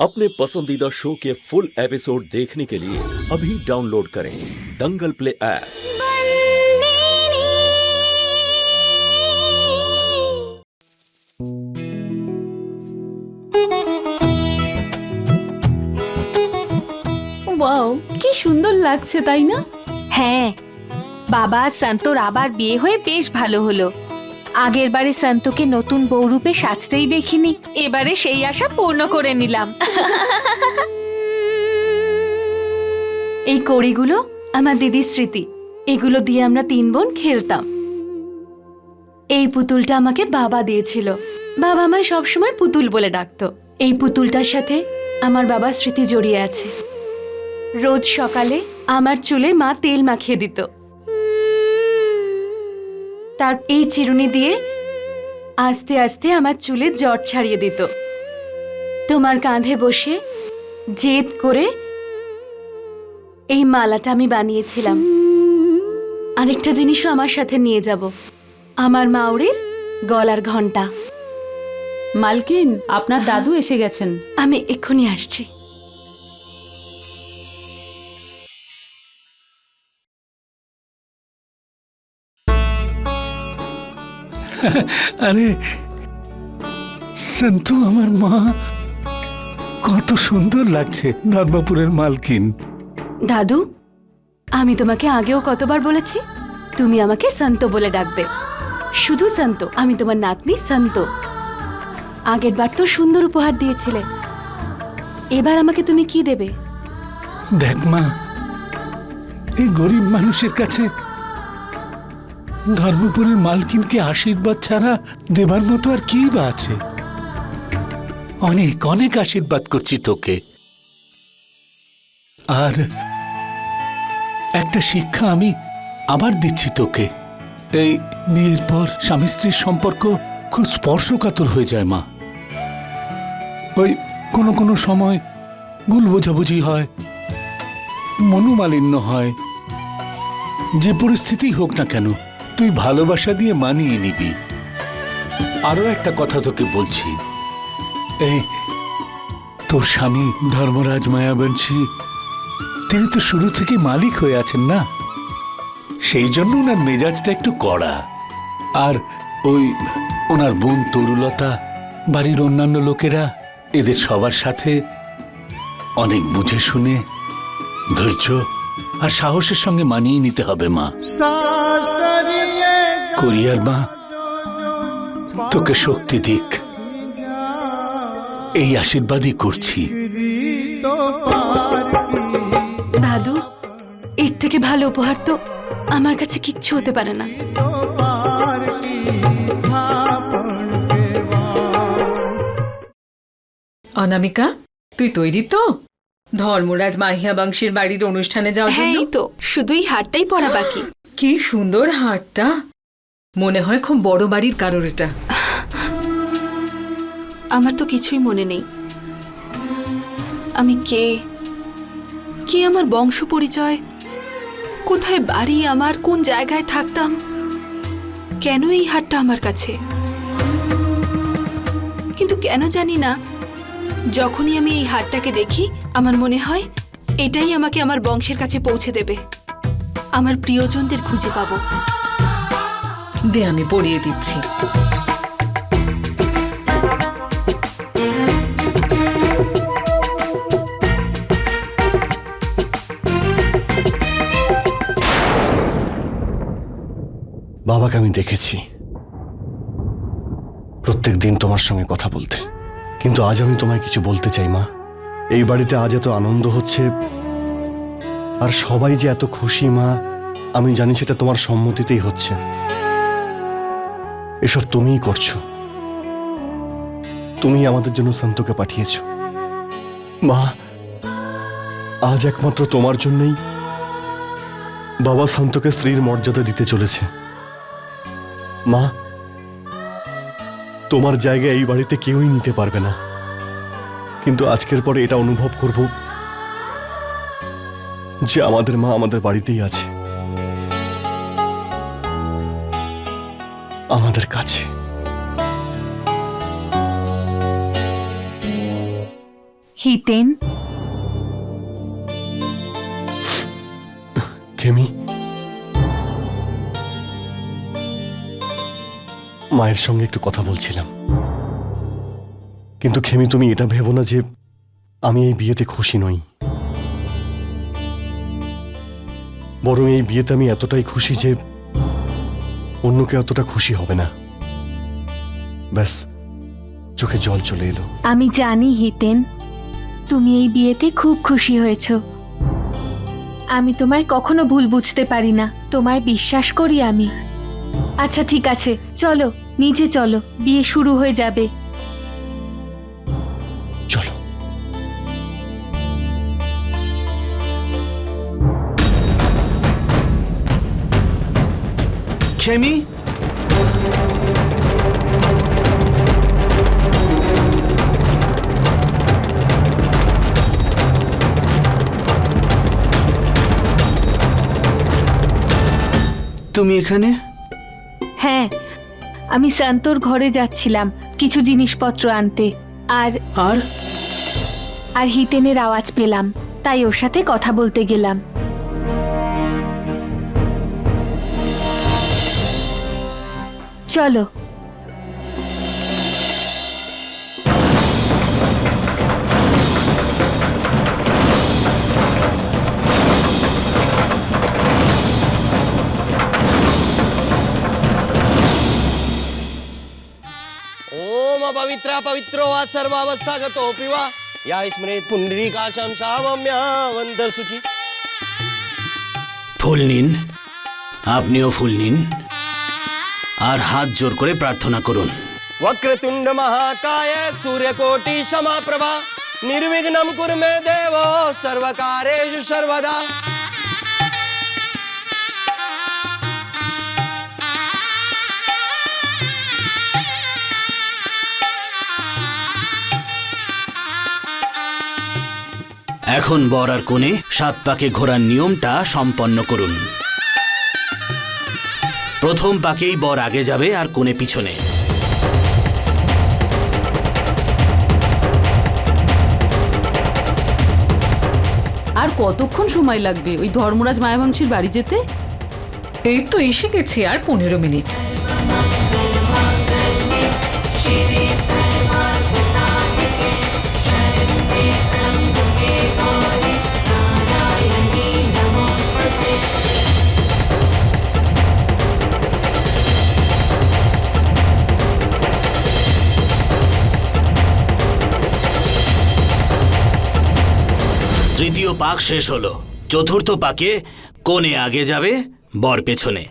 अपने पसंदीदा शो के फुल एपिसोड देखने के लिए अभी डाउनलोड करें दंगल प्ले ऐप। ওয়াও, কি সুন্দর লাগছে তাই না? হ্যাঁ, বাবা আর সন্তোর আবার বিয়ে হয়ে বেশ ভালো হলো। আগের বারে সন্তোকে নতুন বউরূপে সাজতেই দেখিনি, এবারে সেই আশা পূর্ণ করে নিলাম। এই কড়িগুলো আমার দিদির স্মৃতি। এগুলো দিয়ে আমরা 3 বোন খেলতাম। এই পুতুলটা আমাকে বাবা দিয়েছিল। বাবা আমায় সবসময় পুতুল বলে ডাকতো। এই পুতুলটার সাথে আমার বাবার স্মৃতি জড়িয়ে আছে। রোজ সকালে আমার চুলে মা তেল মাখিয়ে দিত। তার এই চিরুনি দিয়ে আস্তে আস্তে আমার চুলে জট ছাড়িয়ে দিত। তোমার কাঁধে বসে জেদ করে এই মালাটা আমি বানিয়েছিলাম। আরেকটা জিনিসও আমার সাথে নিয়ে যাব, আমার মাউরির গলার ঘন্টা। মালকিন, আপনার দাদু এসে গেছেন। আমি এক্ষুনি আসছি। আরে সন্তু, আমার মা, কত সুন্দর লাগছে। ধর্মপুরের মালকিন। দাদু, আমি তোমাকে আগেও কতবার বলেছি তুমি আমাকে সন্ত বলে ডাকবে। শুধু সন্ত, আমি তোমার নাতনি সন্ত। আগের বার তো সুন্দর উপহার দিয়েছিলে, এবার আমাকে তুমি কি দেবে? দেখ মা, এই গরিব মানুষের কাছে ধর্মপুরের মালকিনকে আশীর্বাদ ছাড়া দেবার মতো আর কি বা আছে। অনেক অনেক আশীর্বাদ করছি তোকে। আর একটা শিক্ষা আমি আবার দিচ্ছি তোকে। এই বিয়ের পর স্বামী স্ত্রীর সম্পর্ক খুব স্পর্শকাতর হয়ে যায় মা। ওই কোনো কোনো সময় ভুল বোঝাবুঝি হয়, মনোমালিন্য হয়। যে পরিস্থিতি হোক না কেন, তুই ভালোবাসা দিয়ে মানিয়ে নিবি। আরো একটা কথা তোকে বলছি, এই তোর স্বামী ধর্মরাজ মায়াবংশী, তিনি তো শুরু থেকে মালিক হয়ে আছেন না, সেই জন্য ওনার মেজাজটা একটু কড়া। আর ওই ওনার বোন তরুলতা, বাড়ির অন্যান্য লোকেরা, এদের সবার সাথে অনেক বুঝে শুনে ধৈর্য আর সাহসের সঙ্গে মানিয়ে নিতে হবে মা। কোরিয়ার মা তোকে শক্তি দিক, এই আশীর্বাদই করছি। দাদু, এর থেকে ভালো উপহার তো আমার কাছে কিচ্ছু হতে পারে না। অনামিকা, তুই তৈরি তো ধর্মরাজ মাহিয়া বংশীর বাড়ির অনুষ্ঠানে যাওয়ার জন্য? হ্যাঁ, এই তো শুধুই হারটাই পরা বাকি। কি সুন্দর হারটা, মনে হয় খুব বড় বাড়ির কারোর এটা। আমার তো কিছুই মনে নেই। আমি কে, কি আমার বংশ পরিচয়, কোথায় বাড়ি আমার, কোন জায়গায় থাকতাম, কেন এই হারটা আমার কাছে। কিন্তু কেন জানি না, যখনই আমি এই হারটাকে দেখি আমার মনে হয় এটাই আমাকে আমার বংশের কাছে পৌঁছে দেবে, আমার প্রিয়জনদের খুঁজে পাবো। দে, আমি পরিয়ে দিচ্ছি। বাবাকে আমি দেখেছি প্রত্যেক দিন তোমার সঙ্গে কথা বলতে, কিন্তু আজ আমি তোমায় কিছু বলতে চাই মা। এই বাড়িতে আজ এত আনন্দ হচ্ছে আর সবাই যে এত খুশি মা, আমি জানি সেটা তোমার সম্মতিতেই হচ্ছে। এসব তুমিই করছো, তুমি আমাদের জন্য সন্তকে পাঠিয়েছো মা। আজ একমাত্র তোমার জন্যই বাবা সন্তকে স্ত্রীর মর্যাদা দিতে চলেছে মা। তোমার জায়গা এই বাড়িতে কেউই নিতে পারবে না, কিন্তু আজকের পরে এটা অনুভব করব যে আমাদের মা আমাদের বাড়িতেই আছে, আমাদের কাছে। হিতেন, খেমি, মায়ের সঙ্গে একটু কথা বলছিলাম, কিন্তু খেমি তুমি এটা ভেবো না যে আমি এই বিয়েতে খুশি নই। বরং এই বিয়েতে আমি এতটাই খুশি যে অন্যকে অতটা খুশি হবে না। ব্যাস, চোখে জল চলে এলো। আমি জানি হিতেন, তুমি এই বিয়েতে খুব খুশি হয়েছ। আমি তোমায় কখনো ভুল বুঝতে পারি না, তোমায় বিশ্বাস করি আমি। আচ্ছা ঠিক আছে, চলো নিচে চলো, বিয়ে শুরু হয়ে যাবে। চলো। খেমি, তুমি এখানে? হ্যাঁ, আমি শান্তর ঘরে যাচ্ছিলাম কিছু জিনিসপত্র আনতে, আর আর আর হিতেনের আওয়াজ পেলাম, তাই ওর সাথে কথা বলতে গেলাম। চলো। ओम पवित्रा पवित्रो वा सर्वावस्थागतोऽपि वा या स्मरेत् पुण्डरीकाशं सामम्यावन्तर् शुचि। ফুল নিন, আপনিও ফুল নিন, আর হাত জোর করে প্রার্থনা করুন। वक्रतुण्ड महाकाय सूर्यकोटि समाप्रभा निर्विघ्नं कुरु मे देव सर्वकार्येषु सर्वदा। এখন বর আর কনে 7 পাকে ঘোরার নিয়মটা সম্পন্ন করুন। প্রথম পাকেই বর আগে যাবে আর কনে পিছনে। আর কতক্ষণ সময় লাগবে ওই ধর্মরাজ মায়াবংশীর বাড়ি যেতে? এই তো এসে গেছি, আর 15 মিনিট। তৃতীয় পাক শেষ হলো। চতুর্থ পাকে কনে আগে যাবে, বর পেছনে।